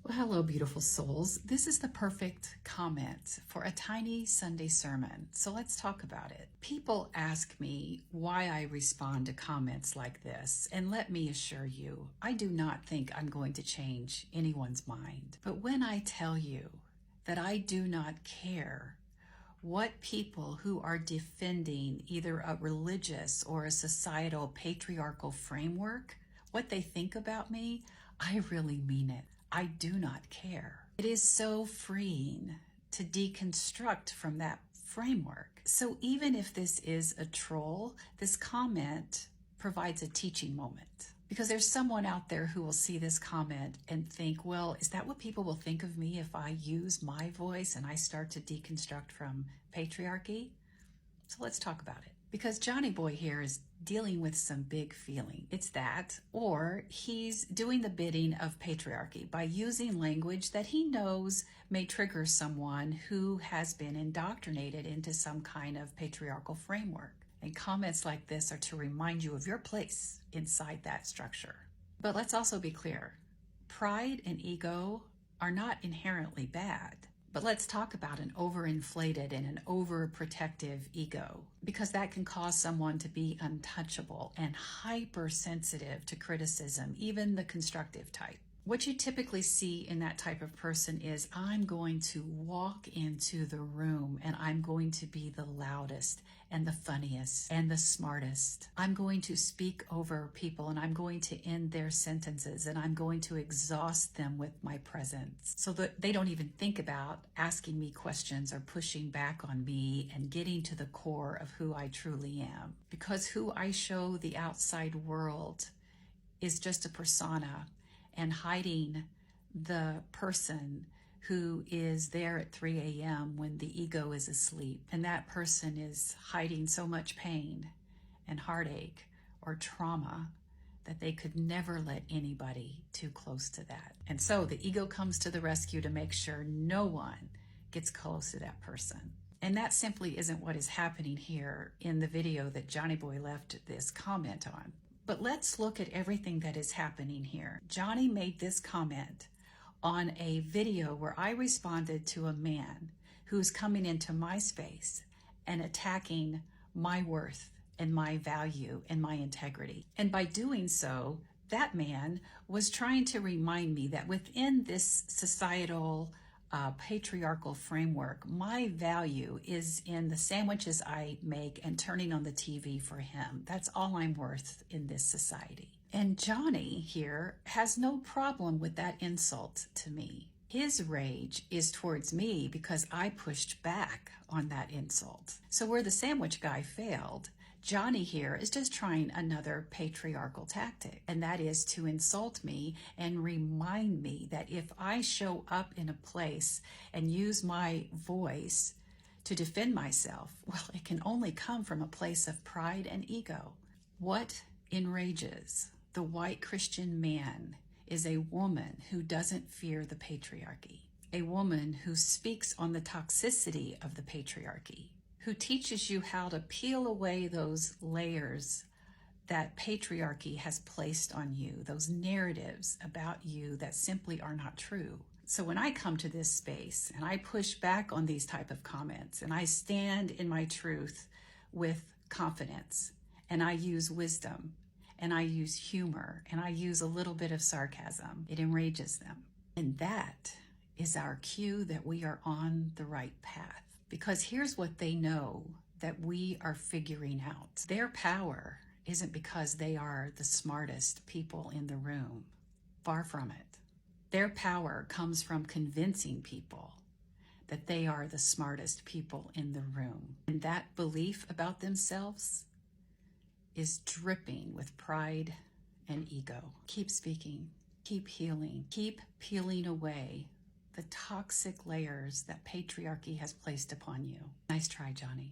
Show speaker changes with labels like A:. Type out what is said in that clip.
A: Well, hello, beautiful souls. This is the perfect comment for a tiny Sunday sermon. So let's talk about it. People ask me why I respond to comments like this. And let me assure you, I do not think I'm going to change anyone's mind. But when I tell you that I do not care what people who are defending either a religious or a societal patriarchal framework, what they think about me, I really mean it. I do not care. It is so freeing to deconstruct from that framework. So even if this is a troll, this comment provides a teaching moment. Because there's someone out there who will see this comment and think, well, is that what people will think of me if I use my voice and I start to deconstruct from patriarchy? So let's talk about it. Because Johnny Boy here is dealing with some big feeling. It's that, or he's doing the bidding of patriarchy by using language that he knows may trigger someone who has been indoctrinated into some kind of patriarchal framework. And comments like this are to remind you of your place inside that structure. But let's also be clear, pride and ego are not inherently bad. But let's talk about an overinflated and an overprotective ego, because that can cause someone to be untouchable and hypersensitive to criticism, even the constructive type. What you typically see in that type of person is, I'm going to walk into the room and I'm going to be the loudest and the funniest and the smartest. I'm going to speak over people and I'm going to end their sentences and I'm going to exhaust them with my presence so that they don't even think about asking me questions or pushing back on me and getting to the core of who I truly am. Because who I show the outside world is just a persona, and hiding the person who is there at 3 a.m. when the ego is asleep. And that person is hiding so much pain and heartache or trauma that they could never let anybody too close to that. And so the ego comes to the rescue to make sure no one gets close to that person. And that simply isn't what is happening here in the video that Johnny Boy left this comment on. But let's look at everything that is happening here. Johnny made this comment on a video where I responded to a man who's coming into my space and attacking my worth and my value and my integrity. And by doing so, that man was trying to remind me that within this societal patriarchal framework, my value is in the sandwiches I make and turning on the TV for him. That's all I'm worth in this society. And Johnny here has no problem with that insult to me. His rage is towards me because I pushed back on that insult. So where the sandwich guy failed, Johnny here is just trying another patriarchal tactic, and that is to insult me and remind me that if I show up in a place and use my voice to defend myself, well, it can only come from a place of pride and ego. What enrages the white Christian man is a woman who doesn't fear the patriarchy, a woman who speaks on the toxicity of the patriarchy, who teaches you how to peel away those layers that patriarchy has placed on you, those narratives about you that simply are not true. So when I come to this space and I push back on these type of comments and I stand in my truth with confidence and I use wisdom and I use humor and I use a little bit of sarcasm, it enrages them. And that is our cue that we are on the right path. Because here's what they know that we are figuring out. Their power isn't because they are the smartest people in the room. Far from it. Their power comes from convincing people that they are the smartest people in the room. And that belief about themselves is dripping with pride and ego. Keep speaking, keep healing, keep peeling away the toxic layers that patriarchy has placed upon you. Nice try, Johnny.